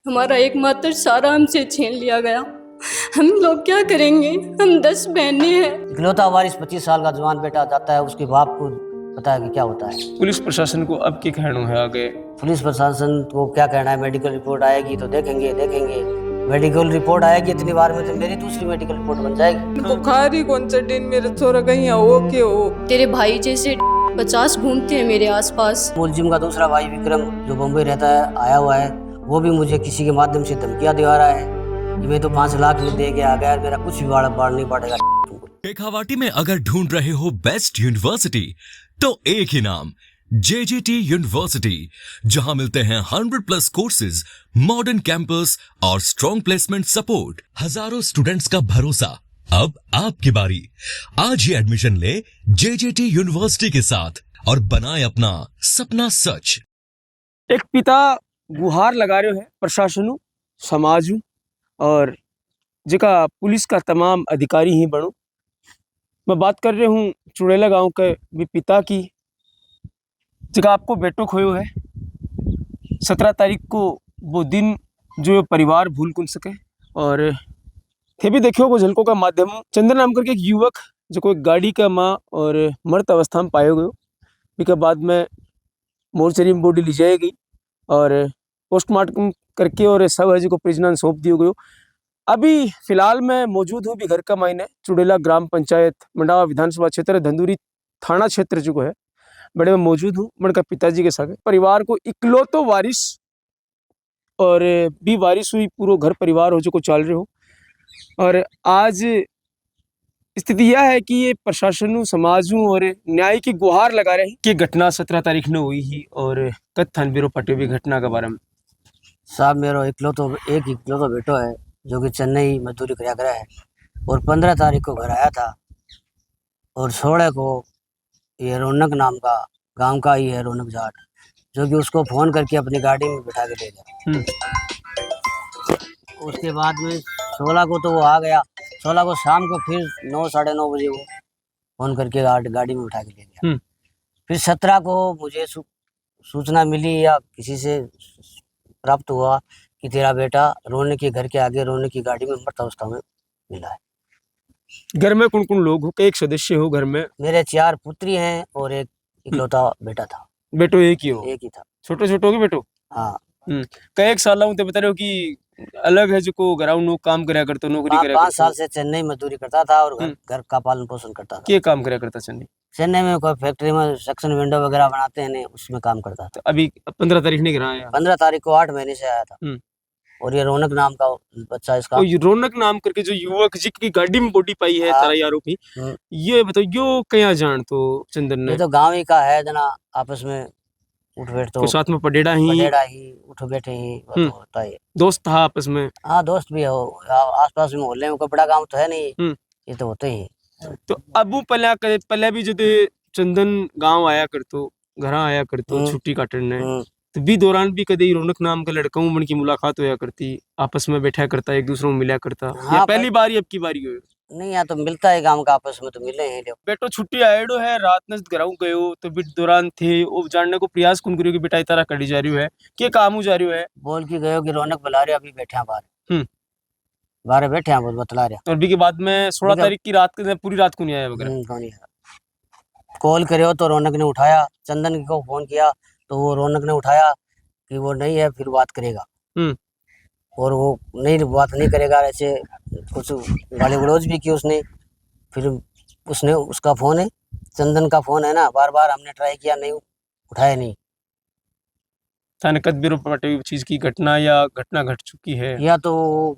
हमारा एकमात्र सहारा हमसे छीन लिया गया। हम लोग क्या करेंगे? हम 10 बहनें हैं। इकलौता वारिस 25 साल का जवान बेटा जाता है, उसके बाप को पता है कि क्या होता है। पुलिस प्रशासन को अब क्या कहना है आगे? पुलिस प्रशासन को क्या कहना है, मेडिकल रिपोर्ट आएगी तो देखेंगे। मेडिकल रिपोर्ट आएगी इतनी बार में तो मेरी दूसरी मेडिकल रिपोर्ट बन जाएगी। बुखार ही कौन सा दिन मेरा छोरा कहीं हो के हो। तेरे भाई जैसे 50 घूमते हैं मेरे आसपास। मुलजिम का दूसरा भाई विक्रम जो बम्बई रहता है, आया हुआ है, वो भी मुझे किसी के माध्यम से धमकियां दिवा रहा है कि मैं तो 5 लाख में दे के आ गया, मेरा कुछ भी बाढ़ नहीं पड़ेगा। शेखावाटी में अगर ढूंढ रहे हो बेस्ट यूनिवर्सिटी तो एक ही नाम, JJT यूनिवर्सिटी, जहां मिलते हैं 100+ कोर्सेज, मॉडर्न कैंपस और स्ट्रॉन्ग प्लेसमेंट सपोर्ट, हजारों स्टूडेंट्स का भरोसा। अब आपकी बारी, आज ही एडमिशन ले JJT यूनिवर्सिटी के साथ और बनाए अपना सपना सच। एक पिता गुहार लगा रहे है प्रशासनु, समाजू और जिका पुलिस का तमाम अधिकारी ही बनो। मैं बात कर रही हूँ चुड़ैला गांव के भी पिता की, जिका आपको बेटो खोयो है। 17 तारीख को वो दिन जो परिवार भूल कुन सके। और थे भी देखियो को झलकों का माध्यम, चंदन नाम करके एक युवक जो कोई गाड़ी का माँ और मृत अवस्था में पाए गए। इसके बाद में मोर्चरी में बॉडी ली जाएगी और पोस्टमार्टम करके और सब है जो को परिजन सौंप दियो गयो। अभी फिलहाल मैं मौजूद हूँ भी घर का मायने चुड़ैला ग्राम पंचायत मंडावा विधानसभा क्षेत्र धंधुरी थाना क्षेत्र जो है बड़े में मौजूद हूँ। बड़का पिताजी के साथ परिवार को इकलौतो वारिस और भी वारिस हुई पूरा घर परिवार हो जो को चल रहे हो। और आज स्थिति यह है कि ये प्रशासन समाजों और न्याय की गुहार लगा रहे हैं कि घटना 17 तारीख ने हुई ही। और कत्थन बिरो पटे भी घटना के बारे में साहब मेरा एक इकलौतो बेटो है जो कि चेन्नई मजदूरी कराया गया है और 15 तारीख को घर आया था। और 16 को ये रौनक नाम का गांव का ही है, रौनक जाट, जो कि उसको फोन करके अपनी गाड़ी में बिठा के ले गया। उसके बाद में 16 को तो वो आ गया, 16 को शाम को फिर 9 साढ़े 9 बजे वो फोन करके गाड़ी में बिठा के ले गया। फिर 17 को मुझे सूचना मिली या किसी से प्राप्त हुआ कि तेरा बेटा रोने के घर के आगे रोने की गाड़ी में मृत अवस्था में मिला है। घर में कौन कौन लोग हो, एक सदस्य हो घर में? मेरे 4 पुत्री हैं और एक इकलौता बेटा था। बेटो एक ही हो? एक ही था। छोटे छोटे हो गए बेटो? हाँ। कई एक साल तो बता रहे हो कि अलग है जो को ग्राउंड काम करया करता, नौकरी करया करता। 5 साल से चेन्नई मजदूरी करता था और घर का पालन पोषण करता था। क्या काम करया करता चेन्नई में कोई फैक्ट्री में सेक्शन विंडो वगैरह बनाते हैं, उसमें काम करता था। तो अभी 15 तारीख नहीं करा आया? 15 तारीख को 8 महीने से आया था। और ये रौनक नाम का बच्चा इसका। तो रौनक नाम करके जो युवक जिसकी गाड़ी में बॉडी पाई है तारा यारों की, ये बताओ यो क्या जान तो चंदन ने? ये तो गांव ही का है जना, आपस में उठ बैठ तो साथ में पडेड़ा ही उठ बैठे ही होता है। दोस्त था आपस में? हाँ दोस्त भी हो, आसपास में मोहल्ले में कोई बड़ा गांव तो है नहीं, ये तो होते ही। तो अब पहले भी जो चंदन गांव आया करतो, घर आया करतो छुट्टी काटने, तो भी दौरान भी कभी रौनक नाम का लड़का मन की मुलाकात होया करती, आपस में बैठा करता, एक दूसरे में मिला करता। हाँ, पहली बार अब की बारी हो? नहीं, यहाँ तो मिलता है गांव का, आपस में तो मिले हैं। बेटो छुट्टी आएडो है, रात ने घरों गयो तो बिट दौरान थे वो जानने को प्रयास कुन करियो कि बेटा इतारा कड़ी जा रही है, के काम जा रही है? बोल के गयो कि रौनक बुला रहे, अभी बैठे हैं बाहर। बाहर बैठे हैं, बतला रहे। तो अभी के बाद में 16 तारीख की रात के पूरी रात को नहीं आया वगैरह? कॉल करो तो रौनक ने उठाया, चंदन को फोन किया तो वो रौनक ने उठाया कि वो नहीं है, फिर बात करेगा। और वो बात नहीं करेगा, ऐसे कुछ गाली गलौज भी की उसने। फिर उसने उसका फोन है, चंदन का फोन है ना, बार बार हमने ट्राई किया, नहीं उठाया नहीं। थाने कदबिरो पटे चीज की घटना या घटना घट चुकी है? या तो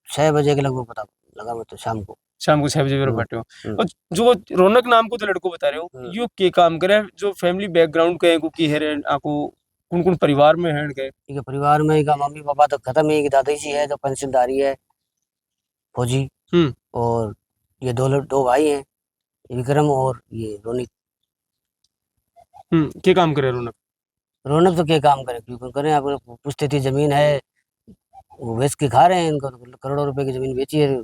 6 बजे के लगभग पता लगा, मैं तो शाम को 6 बजे बैठे हो। और जो रौनक नाम को तो लड़को बता रहे हो, यो के काम करे, जो फैमिली बैकग्राउंड के को की है, आपको कौन कौन परिवार में है? ठीक है, परिवार में का मम्मी पापा तो खत्म है, दादाजी जी है जो पेंशनधारी है, फौजी। और ये दो भाई हैं, विक्रम और ये रोनित। क्या काम करे रौनक? रौनक तो क्या काम करे, क्यों करे, आपको पुश्ती थी जमीन है, वो बेच के खा रहे हैं। इनको तो करोड़ों रुपए की जमीन बेची है,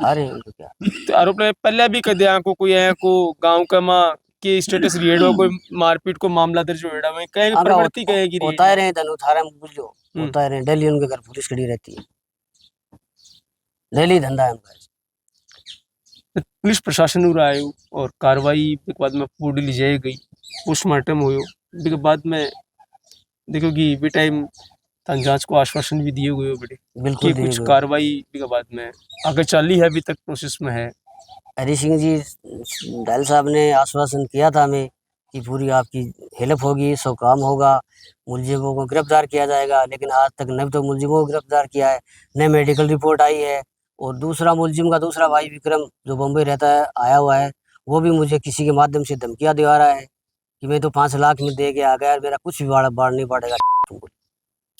खा रहे हैं। उनको क्या तो आरोप पहले भी कदे को कोई है को गांव का माँ के स्टेटस रिएड हो कोई मारपीट को मामला दर्ज होएड़ा में कहे आगा प्रवृत्ति कहे की होता ही रहे तनु थारा में बुझ लो हम्म। होता ही रहे डेली उनके घर पुलिस खड़ी रहती है डेली धंधा है उनका पुलिस प्रशासन उरा आयो और कार्रवाई के बाद में बॉडी ली जाए गई पोस्टमार्टम होयो के बाद में देखो कि बे टाइम तन जांच को आश्वासन भी दिए हुए बेटे बिल्कुल कि दिए कुछ हुए। कार्रवाई के बाद में आगे चाली है अभी तक प्रोसेस में है। हरी सिंह जी डायल साहब ने आश्वासन किया था हमें कि पूरी आपकी हेल्प होगी सो काम होगा मुलजिमों को गिरफ्तार किया जाएगा लेकिन आज तक न तो मुलजिमों को गिरफ्तार किया है न मेडिकल रिपोर्ट आई है और दूसरा मुलजिम का दूसरा भाई विक्रम जो बम्बई रहता है आया हुआ है वो भी मुझे किसी के माध्यम से धमकियां दिवा रहा है कि मैं तो 5 लाख में दे के आ गया मेरा कुछ भी बाढ़ नहीं पड़ेगा तुमको।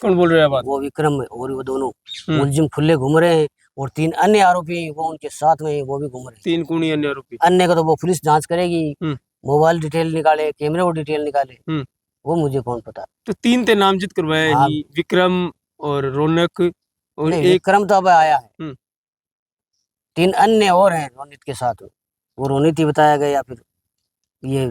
कौन बोल रहे हैं बात? वो विक्रम और वो दोनों मुलजिम खुले घूम रहे हैं और 3 अन्य आरोपी वो उनके साथ में वो भी घूम रहे हैं। 3 कौन अन्य आरोपी? अन्य को तो वो पुलिस जांच करेगी मोबाइल डिटेल निकाले कैमरे को डिटेल निकाले वो मुझे कौन पता। तो 3 ते नामजद करवाए हाँ। ही विक्रम और रौनक और नहीं, एक विक्रम तो अब आया है 3 अन्य और हैं रोनित के साथ में वो रोनित ही बताया गया या फिर ये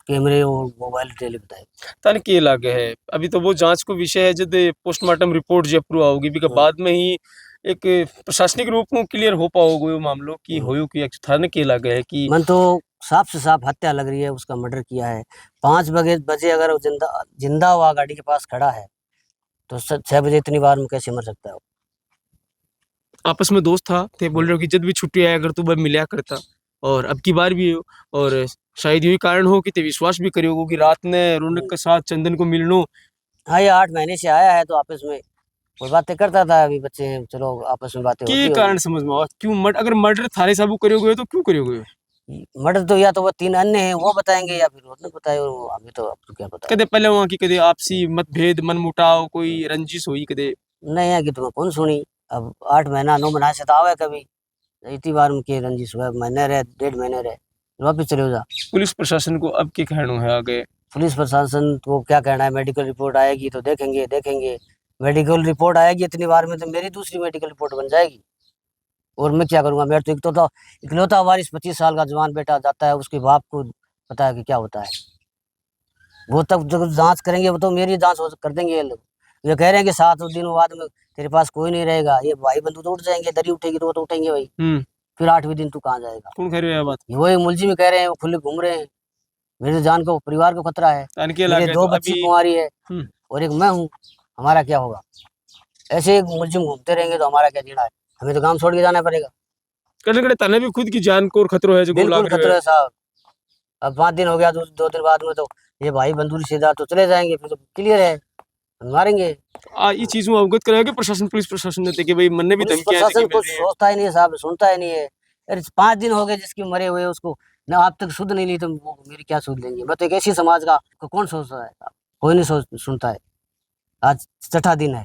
कैमरे और मोबाइल डिटेल बताए तन के लागे है अभी तो वो जांच को विषय है जब पोस्टमार्टम रिपोर्ट जब अप्रूव होगी भी के बाद में ही एक प्रशासनिक रूप में क्लियर हो पाओगे वो मामलों की होयो कि थाने के लागे है कि मन तो साफ से साफ हत्या लग रही है उसका मर्डर किया है 5 बजे अगर वो जिंदा हुआ गाड़ी के पास खड़ा है तो 6 बजे इतनी बार में कैसे मर सकता है वो? आपस में दोस्त था थे बोल रहे हो कि जब भी छुट्टी आया अगर तू बस मिला करता और अब की बार भी हो और शायद यही कारण हो कि ते विश्वास भी करियो कि रात ने रौनक के साथ चंदन को मिलनो। हाँ ये 8 महीने से आया है तो आपस में वो बातें करता था अभी बच्चे हैं चलो आपस में बातें होती के होगी। कारण समझ में आओ क्यों अगर मर्डर थारे साबू करियोगे तो क्यों करियोगे? मर्डर तो या तो वो 3 अन्य हैं वो बताएंगे या फिर उसने बताया हमें तो आपको क्या पता। कदे पहले वहाँ की कदे आपसी मतभेद मनमुटाव कोई रंजिश हुई कदे नहीं है कि तुम्हें कौन सुनी अब 8 महीना 9 महीना से तो आवे कभी इतनी बार में के रंजिश हुआ महीने रहे 1.5 महीने रहे वापिस चले जा। पुलिस प्रशासन को अब क्या कहना है आगे? पुलिस प्रशासन को क्या कहना है मेडिकल रिपोर्ट आएगी तो देखेंगे मेडिकल रिपोर्ट आएगी इतनी बार में तो मेरी दूसरी मेडिकल रिपोर्ट बन जाएगी और मैं क्या करूंगा मेरे तो इकलौता वारिस 25 साल का जवान बेटा जाता है उसके बाप को पता है कि क्या होता है वो तब जब जांच करेंगे वो तो मेरी जांच कर देंगे ये लोग। ये कह रहे हैं कि 7 दिनों बाद में तेरे पास कोई नहीं रहेगा ये भाई बंधु तो उठ जाएंगे दरी उठेगी तो वो तो उठेंगे भाई फिर 8वें दिन तू कहाँ जाएगा? कौन कह रहे हो बात? वही मुलजिम में कह रहे हैं वो खुले घूम रहे हैं मेरी जान को परिवार को खतरा है मेरे 2 बच्ची कुंवारी है और एक मैं हूँ हमारा क्या होगा? ऐसे मुलजिम घूमते रहेंगे तो हमारा क्या जीना है हमें तो काम छोड़ के जाना पड़ेगा। कड़े तने भी खुद की जान को खतरो है जो बिल्कुल खतरा है साहब। अब 5 दिन हो गया 2 दिन बाद में तो ये भाई बंधु रिश्तेदार तो चले जाएंगे फिर तो क्लियर है मारेंगे। ये चीज में अवगत कराया कि प्रशासन पुलिस प्रशासन ने कि भाई मन भी धमकियां प्रशासन कुछ सोचता ही नहीं है साहब सुनता ही नहीं है। अरे 5 दिन हो गए जिसकी मरे हुए उसको ना आप तक सुध नहीं ली तो वो मेरी क्या सुध लेंगे? मैं तो एक ऐसी समाज का कौन सोचता है? कोई नहीं सुनता है। आज 6ठा दिन है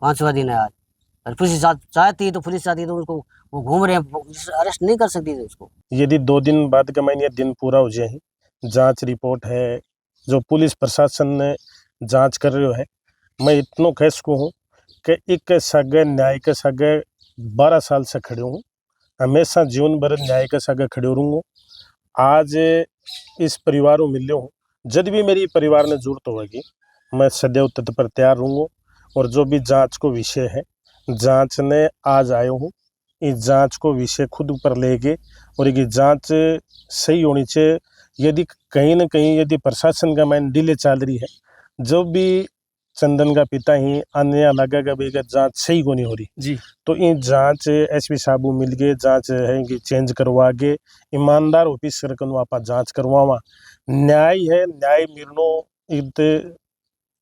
5वां दिन है आज और पुलिस चाहती तो पुलिस चाहती तो उनको वो घूम रहे हैं अरेस्ट नहीं कर सकती थी उसको। यदि 2 दिन बाद का मैंने दिन पूरा हो जाए जांच रिपोर्ट है जो पुलिस प्रशासन ने जांच कर रहे है मैं इतनो कह सकूँ हूँ कि एक सगे न्याय के सगे 12 साल से खड़े हूँ हमेशा जीवन भर न्याय के सगे खड़े रहूँगा। आज इस परिवार में मिले हूँ जब भी मेरी परिवार ने जरूरत होगी मैं सदैव तत्पर तैयार रहूँगा और जो भी जांच को विषय है जांच ने आज आयो हूँ इस जांच को विषय खुद ऊपर लेके और ये जांच सही होनी चाहिए। यदि कहीं न कहीं यदि प्रशासन का माइंड डिले चल रही है जो भी चंदन का पिता ही अन्य लगेगा भी जांच सही को नहीं हो रही जी तो इन जांच एसपी साहब मिल गए जांच है कि चेंज करवा के ईमानदार ऑफिसर को आप जांच करवावा न्याय है न्याय मिलनो इत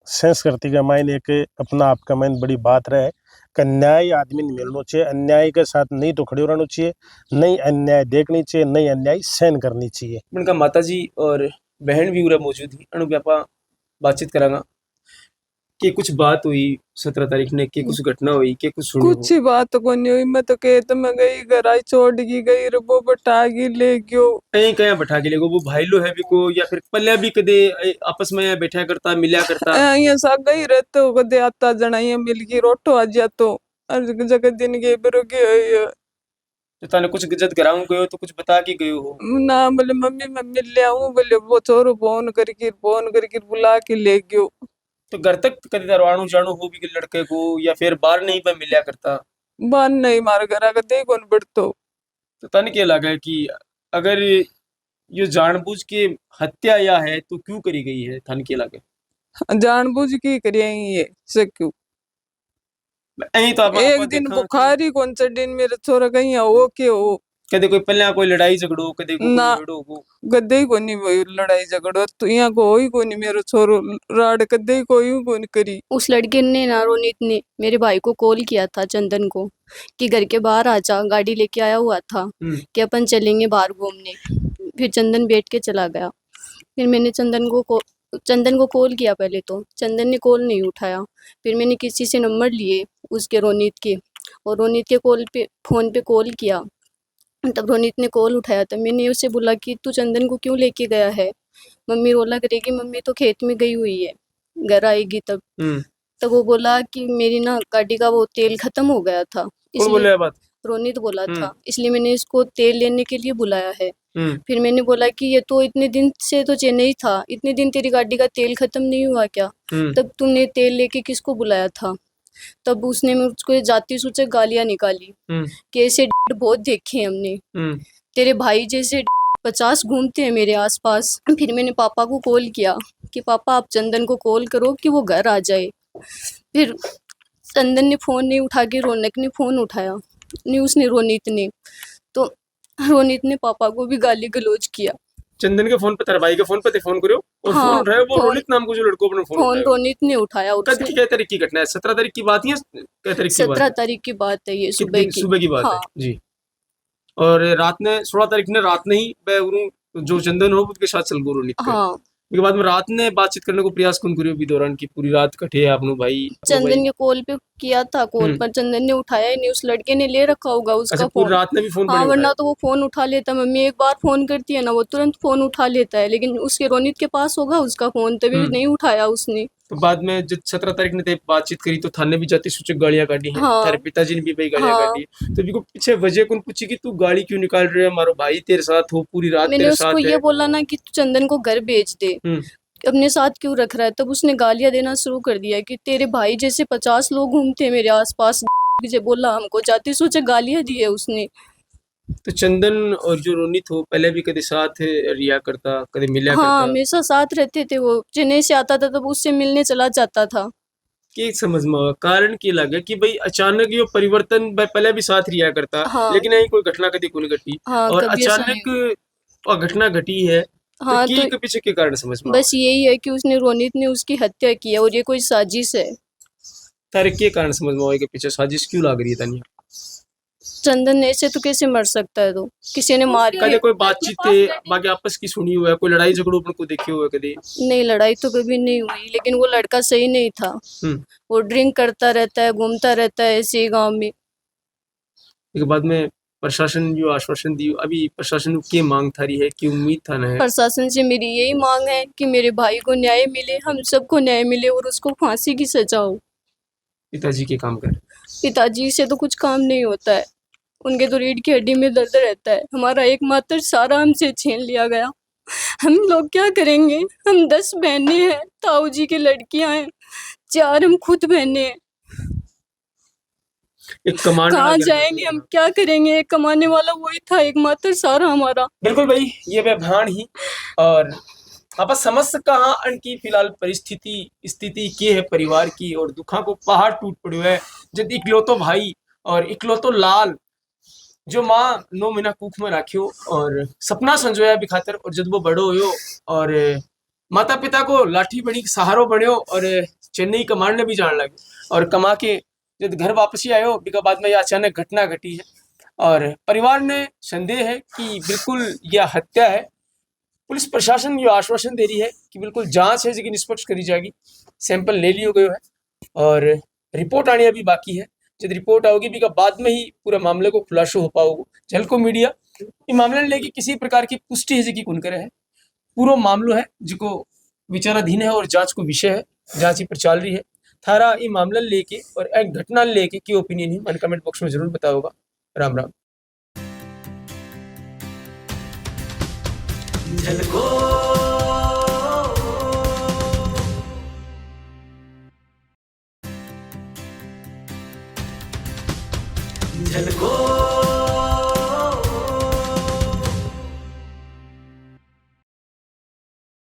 संस्कृति का मायने एक अपना आपका मायने बड़ी बात रहे कि न्याय आदमी ने मिलना चाहिए अन्याय के साथ नहीं तो खड़े रहना चाहिए नहीं अन्याय देखनी चाहिए नहीं अन्याय सहन करनी चाहिए। उनका माता जी और बहन भी पूरा मौजूद ही अनु व्यापा बातचीत करांगा कि कुछ बात हुई 17 तारीख ने कि कुछ घटना हुई कि कुछ सुनी कुछ ही बात को नहीं हुई मैं तो खेत में गई घर आई छोड़ की गई वो बटागी ले गयो कहीं कहीं बैठा के लेगो वो भाई लो है भी को या फिर पल्ले भी कदे आपस में बैठा करता मिला करता यहाँ सा गई रहते हो कदे आता जना ये मिल गई रोटो आ जा तो हर जगह दिन के बरोगे तो ताने कुछ जद घराऊ गयो तो कुछ बता के गयो हो? ना बोले मम्मी मैं मिल ले आऊं, बोले वो छोरो फोन करके बुला के ले गयो। तो घर तक कदी तारो आणु जाणु हो भी के लड़के को, या फिर बाहर नहीं पे मिलया करता? बान नहीं मारे घर आके दे कौन बढ़तो। तो तन क्या लगा कि अगर ये जानबूझ के हत्या या है तो क्यों करी गई है? थान क्या लगा? जानबूझ के करिया ये से क्यों? यही तो आप एक दिन बुखार ही कौन सा दिन मेरा छोरा कहीं हो के हो कदे कोई पहले कोई लड़ाई झगड़ो, कदे कोई ना। लड़ो हो? गद्दे ही कोनी वही लड़ाई झगड़ो तो यहाँ को ही कोनी मेरो छोरो राड कद्दे ही कोई कोनी करी। उस लड़के ने ना रोनित ने मेरे भाई को कॉल किया था चंदन को कि घर के बाहर आ जा, गाड़ी लेके आया हुआ था कि अपन चलेंगे बाहर घूमने। फिर चंदन बैठ के चला गया। फिर मैंने चंदन को कॉल किया, पहले तो चंदन ने कॉल नहीं उठाया। फिर मैंने किसी से नंबर लिए उसके रोनित के, और रोनित के फ़ोन पे कॉल किया, तब रोनित ने कॉल उठाया। तब मैंने उससे बोला कि तू चंदन को क्यों लेके गया है? मम्मी रोला करेगी, मम्मी तो खेत में गई हुई है, घर आएगी तब। तब वो बोला कि मेरी ना गाड़ी का वो तेल खत्म हो गया था, कौन बोला ये बात? रोनित बोला था, इसलिए मैंने इसको तेल लेने के लिए बुलाया है। फिर मैंने बोला कि ये तो इतने दिन से तो चेन्नई था, इतने दिन तेरी गाड़ी का तेल खत्म नहीं हुआ क्या? तब तुमने तेल लेके किसको बुलाया था? तब उसने मुझको जाती सोचे गालियां निकाली कि ऐसे बहुत देखे हैं हमने, तेरे भाई जैसे 50 घूमते हैं मेरे आसपास। फिर मैंने पापा को कॉल किया कि पापा आप चंदन को कॉल करो कि वो घर आ जाए। फिर चंदन ने फ़ोन नहीं उठा के रौनक ने फ़ोन उठाया, नहीं उसने रोनित ने, तो रोनित ने पापा को भी गाली गलौज किया। चंदन के फोन पे, तेरे भाई के फोन पे फोन करो और हाँ, फोन उठाया वो रोनित नाम को जो लड़को अपने फोन रोनित ने उठाया। और कद की क्या तारीख की घटना है? 17 तारीख की बात है या क्या तारीख की बात? 17 तारीख की बात है ये, सुबह की बात हाँ। है जी। और रात ने 16 तारीख ने रात ने ही जो चंदन हो उसके साथ चल गो रोनित हाँ। उसके बाद में रात ने बातचीत करने को प्रयास कौन करियो भी दौरान की पूरी रात कटे है आपनो भाई? चंदन के कॉल पे किया था, कॉल पर चंदन ने उठाया ही नहीं, उस लड़के ने ले रखा होगा उसका अच्छा, फोन। रात में भी फोन हाँ, वरना तो वो फोन उठा लेता। मम्मी एक बार फोन करती है ना, वो तुरंत फोन उठा लेता है, लेकिन उसके रोनित के पास होगा उसका फोन, तभी नहीं उठाया उसने। तो बाद में जब 17 तारीख ने बातचीत करी तो थाने भी जाती सूचक गालियां काटी है। हाँ। तेरे पिताजी ने भी भाई गालियां काटी है। तो बिको पीछे वजह कौन पूछी कि तू गाड़ी क्यों निकाल रहे है? मारो भाई तेरे साथ हो, पूरी रात मैंने तेरे उसको साथ ये है। बोला ना कि तू चंदन को घर भेज दे, अपने साथ क्यों रख रहा है? तब उसने गालियां देना शुरू कर दिया कि तेरे भाई जैसे 50 लोग घूमते हैं मेरे आसपास, बोला हमको, जाते सोचे गालियां दी है उसने। तो चंदन और जो रोनित हो पहले भी कभी साथ रिया करता, कभी मिला हाँ, करता? हमेशा साथ रहते थे। वो चेन्नई से आता था तब उससे मिलने चला जाता था। कि समझ में आवा कारण की लगे कि भाई अचानक ये परिवर्तन पहले भी साथ रिया करता, हाँ। लेकिन यही कोई घटना कभी कोई घटी हाँ, और कभी ऐसा अचानक घटना घटी है। हाँ, तो के पीछे के कारण समझ में बस यही है कि उसने रोनित ने उसकी हत्या की है और ये कोई साजिश है। तारे के कारण समझ में आवे के पीछे साजिश क्यों लग रही है? तानिया चंदन ऐसे तो कैसे मर सकता है? तो किसी ने मार कदे कोई बातचीत बाकी आपस की सुनी हुआ है? कोई लड़ाई झगड़ो अपन को देखे हुए कभी? नहीं, लड़ाई तो कभी नहीं हुई, लेकिन वो लड़का सही नहीं था। वो ड्रिंक करता रहता है, घूमता रहता है ऐसे ही गाँव में। एक बाद में प्रशासन जो आश्वासन दी, अभी प्रशासन की मांग थारी है कि उम्मीद था ना है? प्रशासन से मेरी यही मांग है कि मेरे भाई को न्याय मिले, हम सबको न्याय मिले और उसको फांसी की सजा हो। पिताजी के काम कर? पिताजी से तो कुछ काम नहीं होता है, उनके तो रीढ़ की हड्डी में दर्द रहता है। हमारा एकमात्र सारा हमसे छीन लिया गया, हम लोग क्या करेंगे? हम 10 बहनें हैं, ताऊ जी की लड़कियां हैं, 4 हम खुद बहनें हैं। कहाँ जाएंगे हम, क्या करेंगे? एक कमाने वाला वही था, एकमात्र सारा हमारा। बिल्कुल भाई, ये व्यवहार ही और आप समझ कहा की फिलहाल परिस्थिति स्थिति के है परिवार की, और दुखा को पहाड़ टूट पड़ो है जब इकलौतो भाई और इकलौतो लाल जो माँ 9 महीना कुख में राख्यो और सपना संजोया भी खातर, और जब वो बड़ो हो और माता पिता को लाठी बनी सहारो बनो और चेन्नई कमाने भी जान लगे, और कमा के जब घर वापसी आयो बिका बाद में यह अचानक घटना घटी है और परिवार ने संदेह है कि बिल्कुल यह हत्या है। पुलिस प्रशासन ये आश्वासन दे रही है कि बिल्कुल जांच है जो निष्पक्ष करी जाएगी, सैंपल ले लियो गयो है और रिपोर्ट आनी अभी बाकी है। जब रिपोर्ट आओगी भी का बाद में ही पूरा मामले को खुलासा हो पाओगे। झलको मीडिया ये मामले लेके किसी प्रकार की पुष्टि है जी कौन करे है, पूरा मामलो है जिको विचाराधीन है और जांच को विषय है, जांच ही पर चल रही है। थारा ये मामला लेके और एक घटना लेके की ओपिनियन ही मन कमेंट बॉक्स में जरूर बताओगा। राम राम। झलको